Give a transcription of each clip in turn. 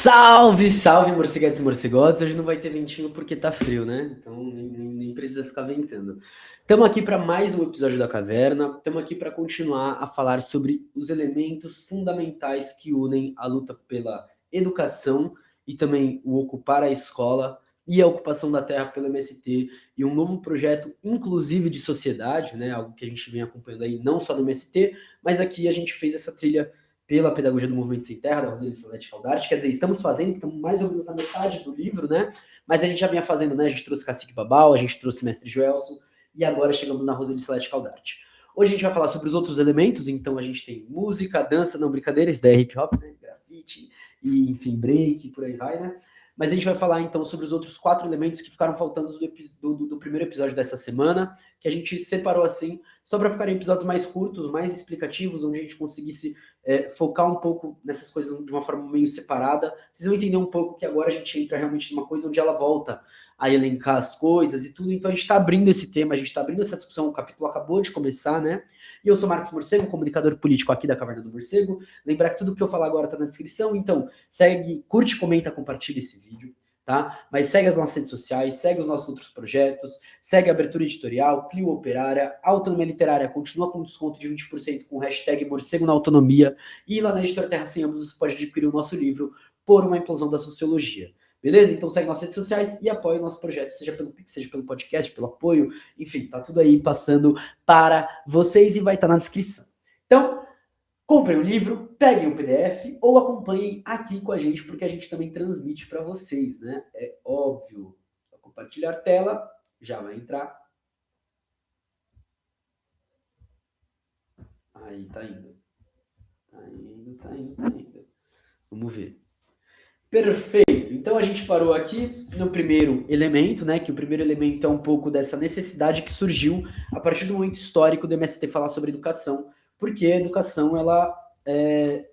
Salve, salve, morceguetes e morcegotes. Hoje não vai ter ventinho porque tá frio, né? Então nem precisa ficar ventando. Estamos aqui para mais um episódio da Caverna. Estamos aqui para continuar a falar sobre os elementos fundamentais que unem a luta pela educação e também o ocupar a escola e a ocupação da terra pelo MST e um novo projeto inclusive de sociedade, né? Algo que a gente vem acompanhando aí não só no MST, mas aqui a gente fez essa trilha pela pedagogia do movimento sem terra, da Roseli Salete Caldarte, quer dizer, estamos fazendo, estamos mais ou menos na metade do livro, né? Mas a gente já vinha fazendo, né? A gente trouxe Cacique Babal, a gente trouxe Mestre Joelson, e agora chegamos na Roseli Salete Caldarte. Hoje a gente vai falar sobre os outros elementos, então a gente tem música, dança, não brincadeira, isso daí é hip hop, né? Grafite, e enfim, break, por aí vai, né? Mas a gente vai falar então sobre os outros 4 elementos que ficaram faltando do primeiro episódio dessa semana, que a gente separou assim, só para ficarem episódios mais curtos, mais explicativos, onde a gente conseguisse focar um pouco nessas coisas de uma forma meio separada. Vocês vão entender um pouco que agora a gente entra realmente numa coisa onde ela volta a elencar as coisas e tudo. Então a gente está abrindo esse tema, a gente está abrindo essa discussão, o capítulo acabou de começar, né? E eu sou Marcos Morcego, comunicador político aqui da Caverna do Morcego. Lembrar que tudo que eu falar agora está na descrição, então segue, curte, comenta, compartilha esse vídeo. Tá? Mas segue as nossas redes sociais, segue os nossos outros projetos, segue a Abertura Editorial, Clio Operária, a Autonomia Literária continua com desconto de 20% com o hashtag Morcego na Autonomia, e lá na Editora Terra Sem Ambos você pode adquirir o nosso livro Por uma Implosão da Sociologia. Beleza? Então segue nossas redes sociais e apoie o nosso projeto, seja pelo Pix, seja pelo podcast, pelo apoio, enfim, tá tudo aí passando para vocês e vai estar na descrição. Então, comprem o livro, peguem o PDF ou acompanhem aqui com a gente, porque a gente também transmite para vocês, né? É óbvio. Vou compartilhar tela, já vai entrar. Aí, tá indo. Tá indo. Vamos ver. Perfeito. Então a gente parou aqui no primeiro elemento, né? Que o primeiro elemento é um pouco dessa necessidade que surgiu a partir do momento histórico do MST falar sobre educação, porque a educação ela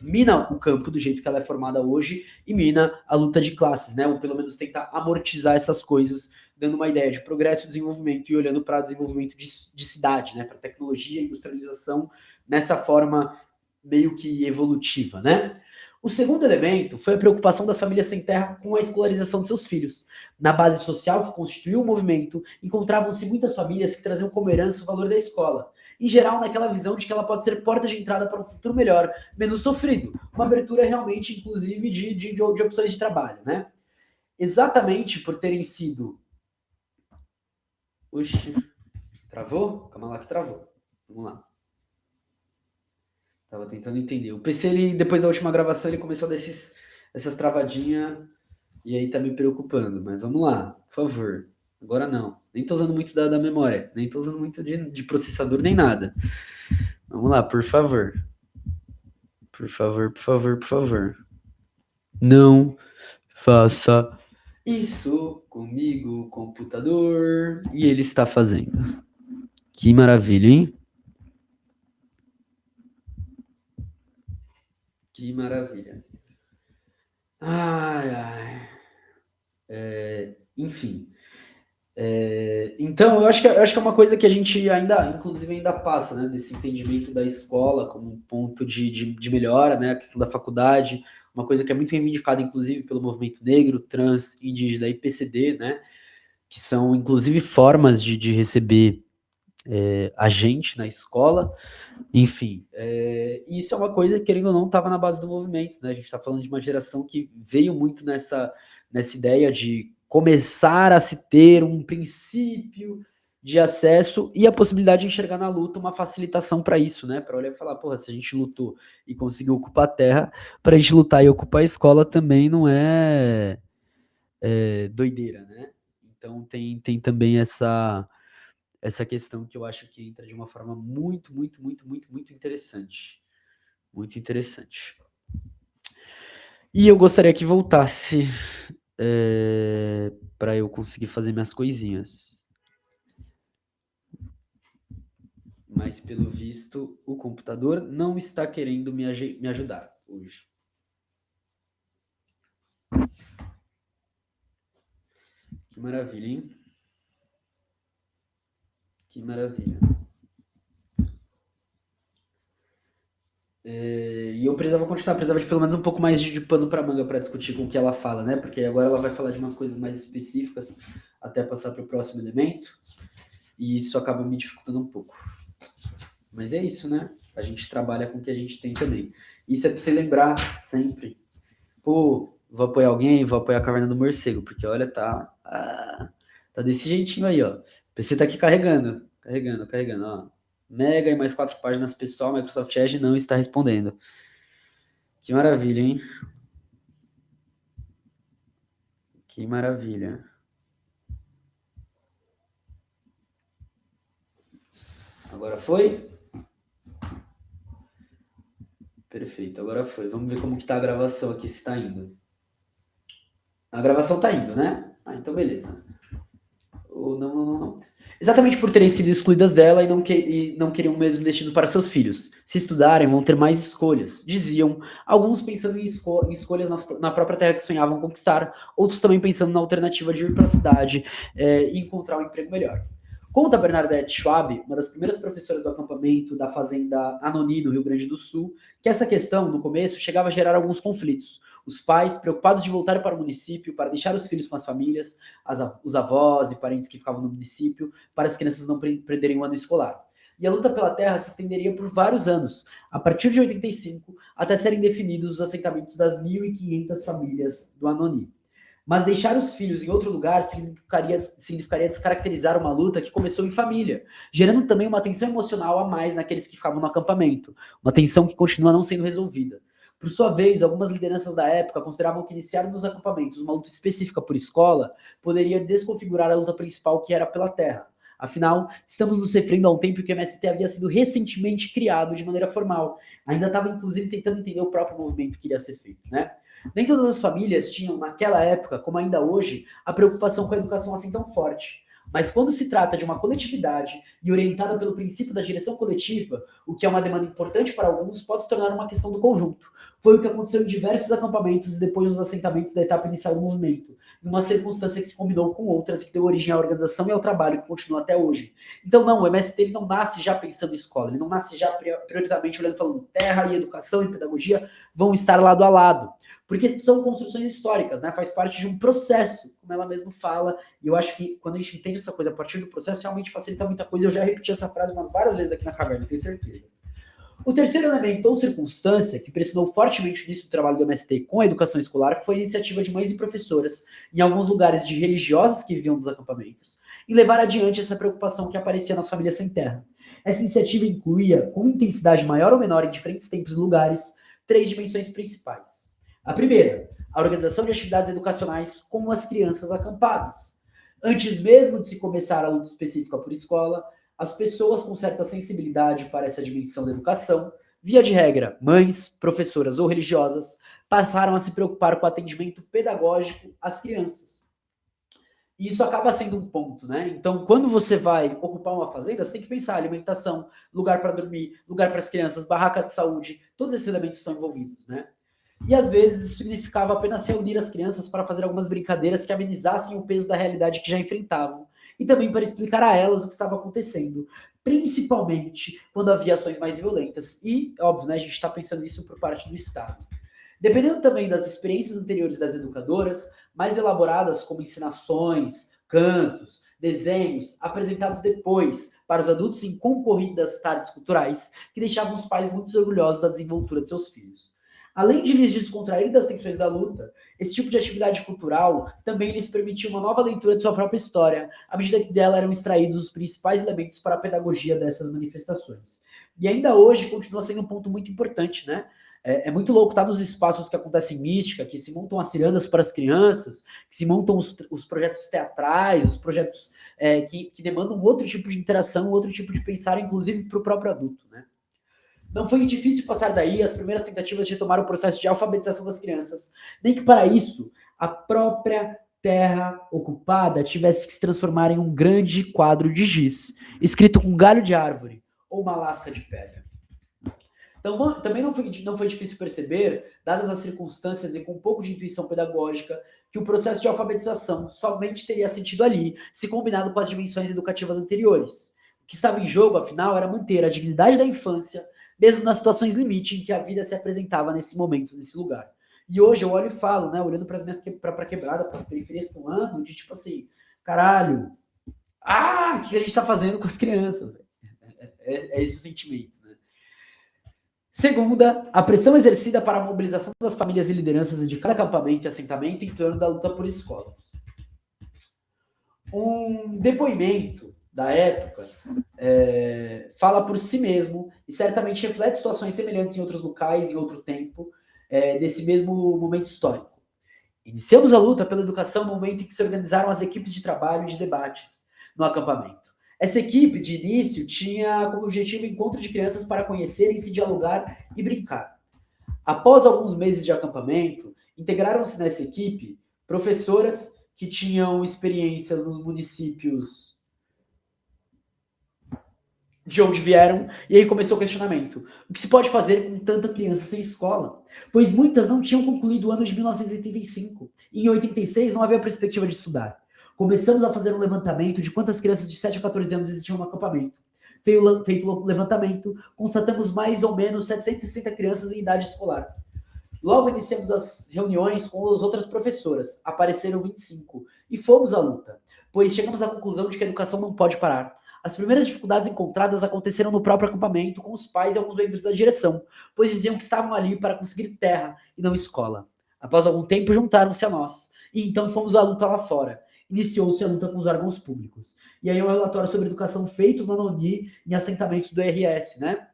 mina o campo do jeito que ela é formada hoje e mina a luta de classes, né? Ou pelo menos tentar amortizar essas coisas, dando uma ideia de progresso e desenvolvimento e olhando para desenvolvimento de cidade, né? Para tecnologia e industrialização nessa forma meio que evolutiva, né? O segundo elemento foi a preocupação das famílias sem terra com a escolarização de seus filhos. Na base social que constituiu o movimento, encontravam-se muitas famílias que traziam como herança o valor da escola, em geral naquela visão de que ela pode ser porta de entrada para um futuro melhor, menos sofrido, uma abertura realmente, inclusive, de opções de trabalho, né? Exatamente por terem sido... Oxi, travou? Calma lá que travou. Vamos lá. Tava tentando entender. O PC, ele, depois da última gravação, ele começou a dar essas travadinhas e aí tá me preocupando. Mas vamos lá, por favor. Agora não. Nem tô usando muito da memória. Nem tô usando muito de processador, nem nada. Vamos lá, por favor. Por favor, por favor, por favor. Não faça isso comigo, computador. E ele está fazendo. Que maravilha, hein? Que maravilha. Ai, ai. Enfim. Então, eu acho que é uma coisa que a gente ainda, inclusive, ainda passa, né? Desse entendimento da escola como um ponto de melhora, né? A questão da faculdade, uma coisa que é muito reivindicada, inclusive, pelo movimento negro, trans, indígena e PCD, né? Que são, inclusive, formas de receber a gente na escola. Enfim, isso é uma coisa que, querendo ou não, estava na base do movimento, né? A gente está falando de uma geração que veio muito nessa ideia de começar a se ter um princípio de acesso e a possibilidade de enxergar na luta uma facilitação para isso, né? Para olhar e falar, porra, se a gente lutou e conseguiu ocupar a terra, para a gente lutar e ocupar a escola também não é doideira, né? Então tem também essa questão que eu acho que entra de uma forma muito, muito, muito, muito, muito interessante. Muito interessante. E eu gostaria que voltasse para eu conseguir fazer minhas coisinhas. Mas, pelo visto, o computador não está querendo me ajudar hoje. Que maravilha, hein? Que maravilha. E eu precisava continuar, precisava de pelo menos um pouco mais de pano para manga para discutir com o que ela fala, né? Porque agora ela vai falar de umas coisas mais específicas até passar para o próximo elemento, e isso acaba me dificultando um pouco. Mas é isso, né? A gente trabalha com o que a gente tem também. Isso é para você lembrar sempre. Pô, vou apoiar alguém, vou apoiar a Caverna do Morcego, porque olha, tá desse jeitinho aí, ó. O PC tá aqui carregando, ó. Mega e mais 4 páginas pessoal, Microsoft Edge não está respondendo. Que maravilha, hein? Que maravilha. Agora foi? Perfeito, agora foi. Vamos ver como que tá a gravação aqui, se tá indo. A gravação tá indo, né? Então beleza. Ou não. Exatamente por terem sido excluídas dela e não queriam o mesmo destino para seus filhos. Se estudarem, vão ter mais escolhas, diziam. Alguns pensando em escolhas na própria terra que sonhavam conquistar, outros também pensando na alternativa de ir para a cidade e encontrar um emprego melhor. Conta Bernadette Schwab, uma das primeiras professoras do acampamento da fazenda Anoni, no Rio Grande do Sul, que essa questão, no começo, chegava a gerar alguns conflitos. Os pais, preocupados de voltar para o município, para deixar os filhos com as famílias, os avós e parentes que ficavam no município, para as crianças não perderem o ano escolar. E a luta pela terra se estenderia por vários anos, a partir de 85, até serem definidos os assentamentos das 1.500 famílias do Anoni. Mas deixar os filhos em outro lugar significaria descaracterizar uma luta que começou em família, gerando também uma tensão emocional a mais naqueles que ficavam no acampamento, uma tensão que continua não sendo resolvida. Por sua vez, algumas lideranças da época consideravam que iniciar nos acampamentos uma luta específica por escola poderia desconfigurar a luta principal que era pela terra. Afinal, estamos nos referindo a um tempo em que o MST havia sido recentemente criado de maneira formal. Ainda estava, inclusive, tentando entender o próprio movimento que iria ser feito, né? Nem todas as famílias tinham, naquela época, como ainda hoje, a preocupação com a educação assim tão forte. Mas quando se trata de uma coletividade e orientada pelo princípio da direção coletiva, o que é uma demanda importante para alguns, pode se tornar uma questão do conjunto. Foi o que aconteceu em diversos acampamentos e depois nos assentamentos da etapa inicial do movimento, numa circunstância que se combinou com outras e que deu origem à organização e ao trabalho que continua até hoje. Então, não, o MST ele não nasce já pensando em escola, ele não nasce já prioritariamente olhando falando terra e educação e pedagogia vão estar lado a lado. Porque são construções históricas, né? Faz parte de um processo, como ela mesmo fala, e eu acho que quando a gente entende essa coisa a partir do processo, realmente facilita muita coisa. Eu já repeti essa frase umas várias vezes aqui na caverna, tenho certeza. O terceiro elemento ou circunstância que pressionou fortemente o início do trabalho do MST com a educação escolar foi a iniciativa de mães e professoras, em alguns lugares de religiosas que viviam nos acampamentos, em levar adiante essa preocupação que aparecia nas famílias sem terra. Essa iniciativa incluía, com intensidade maior ou menor em diferentes tempos e lugares, 3 dimensões principais. A primeira, a organização de atividades educacionais com as crianças acampadas. Antes mesmo de se começar a luta específica por escola, as pessoas com certa sensibilidade para essa dimensão da educação, via de regra, mães, professoras ou religiosas, passaram a se preocupar com o atendimento pedagógico às crianças. E isso acaba sendo um ponto, né? Então, quando você vai ocupar uma fazenda, você tem que pensar alimentação, lugar para dormir, lugar para as crianças, barraca de saúde, todos esses elementos estão envolvidos, né? E às vezes isso significava apenas reunir as crianças para fazer algumas brincadeiras que amenizassem o peso da realidade que já enfrentavam. E também para explicar a elas o que estava acontecendo, principalmente quando havia ações mais violentas. E, óbvio, né, a gente está pensando isso por parte do Estado. Dependendo também das experiências anteriores das educadoras, mais elaboradas como ensinações, cantos, desenhos, apresentados depois para os adultos em concorridas tardes culturais, que deixavam os pais muito orgulhosos da desenvoltura de seus filhos. Além de lhes descontrair das tensões da luta, esse tipo de atividade cultural também lhes permitia uma nova leitura de sua própria história, à medida que dela eram extraídos os principais elementos para a pedagogia dessas manifestações. E ainda hoje continua sendo um ponto muito importante, né? É muito louco estar nos espaços que acontecem mística, que se montam as cirandas para as crianças, que se montam os projetos teatrais, os projetos que demandam outro tipo de interação, outro tipo de pensar, inclusive para o próprio adulto, né? Não foi difícil passar daí as primeiras tentativas de retomar o processo de alfabetização das crianças, nem que para isso a própria terra ocupada tivesse que se transformar em um grande quadro de giz, escrito com galho de árvore ou uma lasca de pedra. Então, também não foi difícil perceber, dadas as circunstâncias e com um pouco de intuição pedagógica, que o processo de alfabetização somente teria sentido ali, se combinado com as dimensões educativas anteriores. O que estava em jogo, afinal, era manter a dignidade da infância, mesmo nas situações limite em que a vida se apresentava nesse momento, nesse lugar. E hoje eu olho e falo, né, olhando para as minhas pra quebrada, para as periferias que estão andando, de tipo assim, caralho, o que a gente tá fazendo com as crianças? É esse o sentimento, né? Segunda, a pressão exercida para a mobilização das famílias e lideranças de cada acampamento e assentamento em torno da luta por escolas. Um depoimento da época fala por si mesmo e certamente reflete situações semelhantes em outros locais, em outro tempo, desse mesmo momento histórico. Iniciamos a luta pela educação no momento em que se organizaram as equipes de trabalho e de debates no acampamento. Essa equipe, de início, tinha como objetivo o encontro de crianças para conhecerem, se dialogar e brincar. Após alguns meses de acampamento, integraram-se nessa equipe professoras que tinham experiências nos municípios de onde vieram, e aí começou o questionamento. O que se pode fazer com tanta criança sem escola? Pois muitas não tinham concluído o ano de 1985, e em 86 não havia perspectiva de estudar. Começamos a fazer um levantamento de quantas crianças de 7 a 14 anos existiam no acampamento. Feito o levantamento, constatamos mais ou menos 760 crianças em idade escolar. Logo iniciamos as reuniões com as outras professoras, apareceram 25, e fomos à luta, pois chegamos à conclusão de que a educação não pode parar. As primeiras dificuldades encontradas aconteceram no próprio acampamento com os pais e alguns membros da direção, pois diziam que estavam ali para conseguir terra e não escola. Após algum tempo, juntaram-se a nós, e então fomos à luta lá fora. Iniciou-se a luta com os órgãos públicos. E aí é um relatório sobre educação feito no ANONI em assentamentos do RS, né?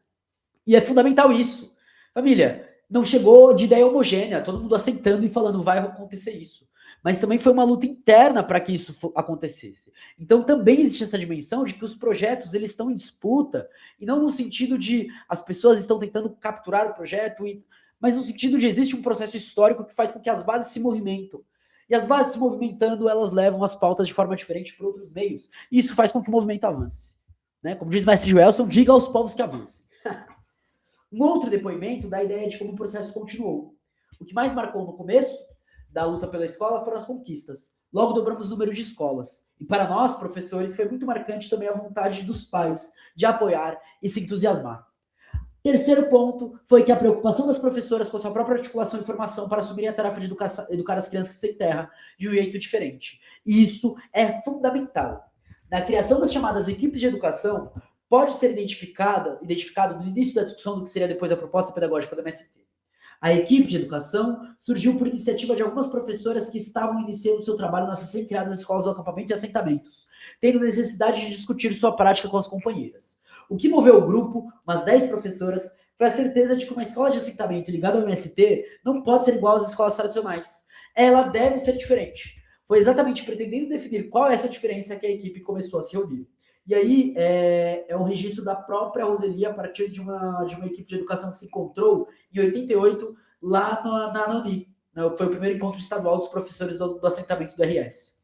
E é fundamental isso. Família, não chegou de ideia homogênea, todo mundo aceitando e falando vai acontecer isso. Mas também foi uma luta interna para que isso acontecesse. Então também existe essa dimensão de que os projetos eles estão em disputa, e não no sentido de as pessoas estão tentando capturar o projeto, mas no sentido de existe um processo histórico que faz com que as bases se movimentam. E as bases se movimentando, elas levam as pautas de forma diferente para outros meios. E isso faz com que o movimento avance. Né? Como diz o mestre Joelson, diga aos povos que avancem. Um outro depoimento dá a ideia de como o processo continuou. O que mais marcou no começo da luta pela escola foram as conquistas. Logo dobramos o número de escolas. E para nós, professores, foi muito marcante também a vontade dos pais de apoiar e se entusiasmar. Terceiro ponto foi que a preocupação das professoras com a sua própria articulação e formação para assumirem a tarefa de educar as crianças sem terra de um jeito diferente. E isso é fundamental. Na criação das chamadas equipes de educação, pode ser identificado no início da discussão do que seria depois a proposta pedagógica da MST. A equipe de educação surgiu por iniciativa de algumas professoras que estavam iniciando seu trabalho nas recém-criadas escolas do acampamento e assentamentos, tendo necessidade de discutir sua prática com as companheiras. O que moveu o grupo, umas 10 professoras, foi a certeza de que uma escola de assentamento ligada ao MST não pode ser igual às escolas tradicionais. Ela deve ser diferente. Foi exatamente pretendendo definir qual é essa diferença que a equipe começou a se reunir. E aí é um registro da própria Roseli a partir de uma equipe de educação que se encontrou em 88 lá na ANONI. Foi o primeiro encontro estadual dos professores do assentamento do RS.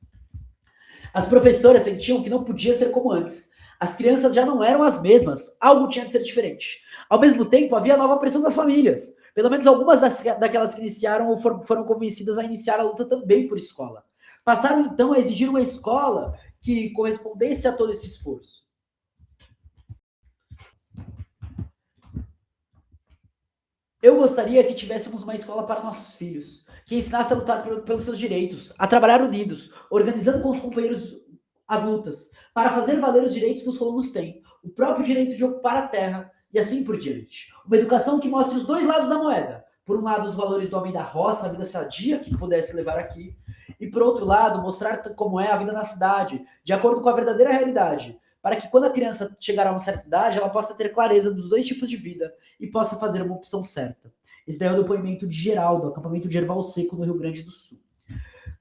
As professoras sentiam que não podia ser como antes. As crianças já não eram as mesmas, algo tinha de ser diferente. Ao mesmo tempo, havia nova pressão das famílias. Pelo menos algumas daquelas que iniciaram ou foram convencidas a iniciar a luta também por escola. Passaram então a exigir uma escola que correspondesse a todo esse esforço. Eu gostaria que tivéssemos uma escola para nossos filhos, que ensinasse a lutar pelos seus direitos, a trabalhar unidos, organizando com os companheiros as lutas, para fazer valer os direitos que os colonos têm, o próprio direito de ocupar a terra e assim por diante. Uma educação que mostre os dois lados da moeda. Por um lado, os valores do homem da roça, a vida sadia que pudesse levar aqui, e por outro lado, mostrar como é a vida na cidade, de acordo com a verdadeira realidade, para que quando a criança chegar a uma certa idade, ela possa ter clareza dos dois tipos de vida e possa fazer uma opção certa. Esse daí é o depoimento de Geraldo, acampamento de Erval Seco, no Rio Grande do Sul.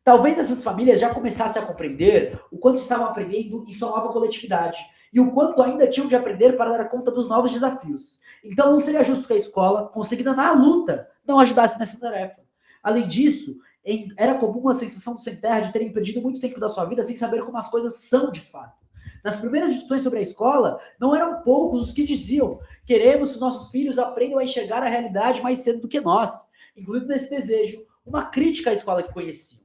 Talvez essas famílias já começassem a compreender o quanto estavam aprendendo em sua nova coletividade e o quanto ainda tinham de aprender para dar conta dos novos desafios. Então não seria justo que a escola, conseguida na luta, não ajudasse nessa tarefa. Além disso, era comum a sensação do sem terra de terem perdido muito tempo da sua vida sem saber como as coisas são de fato. Nas primeiras discussões sobre a escola, não eram poucos os que diziam: queremos que os nossos filhos aprendam a enxergar a realidade mais cedo do que nós, incluindo nesse desejo uma crítica à escola que conheciam.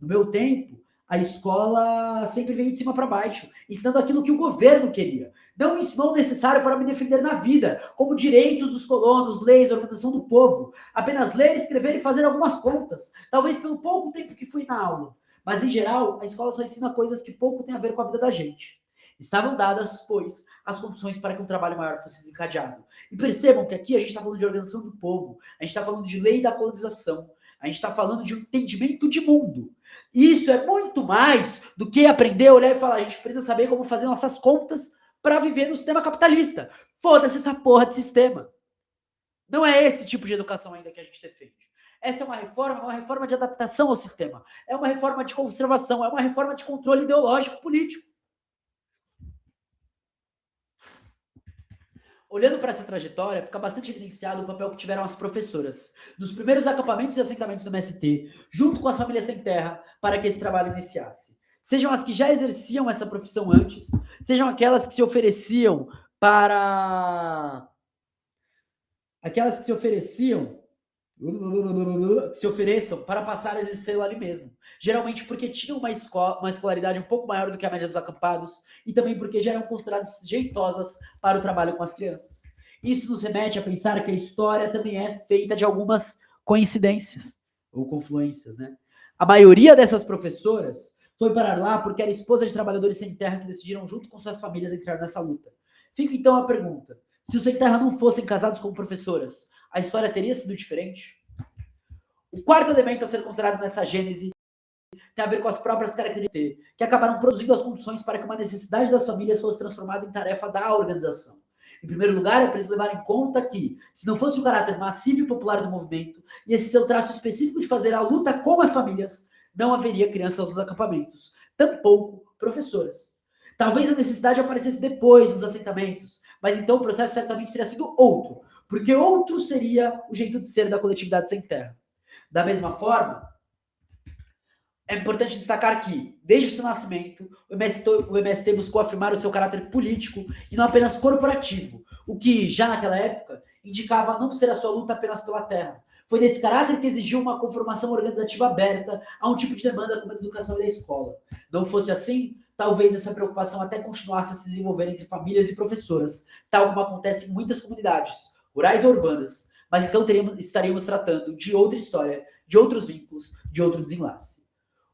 No meu tempo, A escola sempre veio de cima para baixo, ensinando aquilo que o governo queria. Não me ensinou o necessário para me defender na vida, como direitos dos colonos, leis, organização do povo. Apenas ler, escrever e fazer algumas contas, talvez pelo pouco tempo que fui na aula. Mas, em geral, a escola só ensina coisas que pouco têm a ver com a vida da gente. Estavam dadas, pois, as condições para que um trabalho maior fosse desencadeado. E percebam que aqui a gente está falando de organização do povo, a gente está falando de lei da colonização, a gente está falando de um entendimento de mundo. Isso é muito mais do que aprender a olhar e falar, a gente precisa saber como fazer nossas contas para viver no sistema capitalista. Foda-se essa porra de sistema. Não é esse tipo de educação ainda que a gente defende. Essa é uma reforma de adaptação ao sistema. É uma reforma de conservação, é uma reforma de controle ideológico político. Olhando para essa trajetória, fica bastante evidenciado o papel que tiveram as professoras, dos primeiros acampamentos e assentamentos do MST, junto com as famílias sem terra, para que esse trabalho iniciasse. Sejam as que já exerciam essa profissão antes, sejam aquelas que se ofereciam para... Aquelas que se ofereciam que se ofereçam para passar a estrela ali mesmo. Geralmente porque tinham uma escolaridade um pouco maior do que a média dos acampados e também porque já eram consideradas jeitosas para o trabalho com as crianças. Isso nos remete a pensar que a história também é feita de algumas coincidências ou confluências, né? A maioria dessas professoras foi parar lá porque era esposa de trabalhadores sem terra que decidiram junto com suas famílias entrar nessa luta. Fica então a pergunta: se os sem terra não fossem casados como professoras, a história teria sido diferente? O quarto elemento a ser considerado nessa gênese tem a ver com as próprias características que acabaram produzindo as condições para que uma necessidade das famílias fosse transformada em tarefa da organização. Em primeiro lugar, é preciso levar em conta que, se não fosse o caráter massivo e popular do movimento, e esse seu traço específico de fazer a luta com as famílias, não haveria crianças nos acampamentos, tampouco professoras. Talvez a necessidade aparecesse depois nos assentamentos, mas então o processo certamente teria sido outro, porque outro seria o jeito de ser da coletividade sem terra. Da mesma forma, é importante destacar que, desde o seu nascimento, o MST buscou afirmar o seu caráter político e não apenas corporativo, o que, já naquela época, indicava não ser a sua luta apenas pela terra. Foi desse caráter que exigiu uma conformação organizativa aberta a um tipo de demanda como a educação e a escola. Não fosse assim, talvez essa preocupação até continuasse a se desenvolver entre famílias e professoras, tal como acontece em muitas comunidades, rurais ou urbanas, mas então estaríamos tratando de outra história, de outros vínculos, de outro desenlace.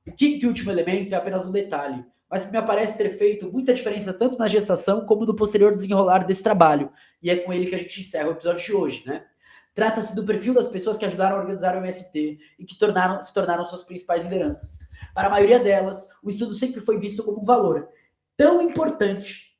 O quinto e último elemento é apenas um detalhe, mas que me parece ter feito muita diferença tanto na gestação como no posterior desenrolar desse trabalho, e é com ele que a gente encerra o episódio de hoje, né? Trata-se do perfil das pessoas que ajudaram a organizar o MST e que se tornaram suas principais lideranças. Para a maioria delas, o estudo sempre foi visto como um valor tão importante,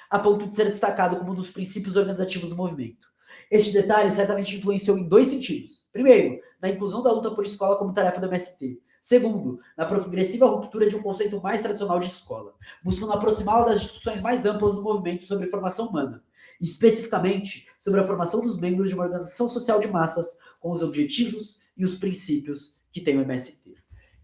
a ponto de ser destacado como um dos princípios organizativos do movimento. Este detalhe certamente influenciou em dois sentidos. Primeiro, na inclusão da luta por escola como tarefa do MST. Segundo, na progressiva ruptura de um conceito mais tradicional de escola, buscando aproximá-la das discussões mais amplas do movimento sobre formação humana, especificamente sobre a formação dos membros de uma organização social de massas com os objetivos e os princípios que tem o MST.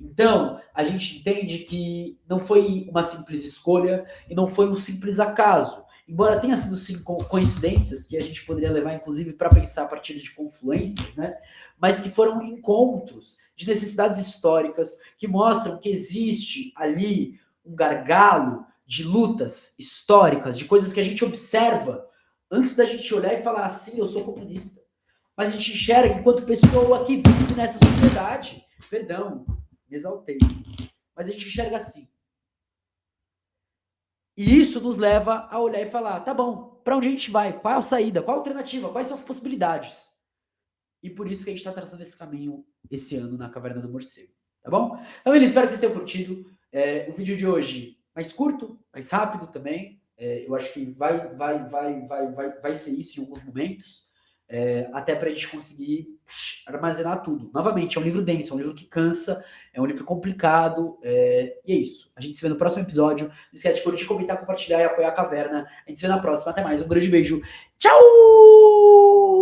Então, a gente entende que não foi uma simples escolha e não foi um simples acaso. Embora tenha sido sim coincidências, que a gente poderia levar inclusive para pensar a partir de confluências, né? Mas que foram encontros de necessidades históricas que mostram que existe ali um gargalo de lutas históricas, de coisas que a gente observa antes da gente olhar e falar assim, eu sou comunista. Mas a gente enxerga enquanto pessoa que vive nessa sociedade. Perdão, me exaltei. Mas a gente enxerga assim. E isso nos leva a olhar e falar, tá bom, para onde a gente vai? Qual é a saída? Qual a alternativa? Quais são as possibilidades? E por isso que a gente está traçando esse caminho esse ano na Caverna do Morcego, tá bom? Então, espero que vocês tenham curtido o vídeo de hoje. Mais curto, mais rápido também. Eu acho que vai ser isso em alguns momentos. Até para a gente conseguir armazenar tudo. Novamente, é um livro denso, é um livro que cansa, é um livro complicado, e é isso. A gente se vê no próximo episódio. Não esquece de curtir, comentar, compartilhar e apoiar a Caverna. A gente se vê na próxima. Até mais. Um grande beijo. Tchau!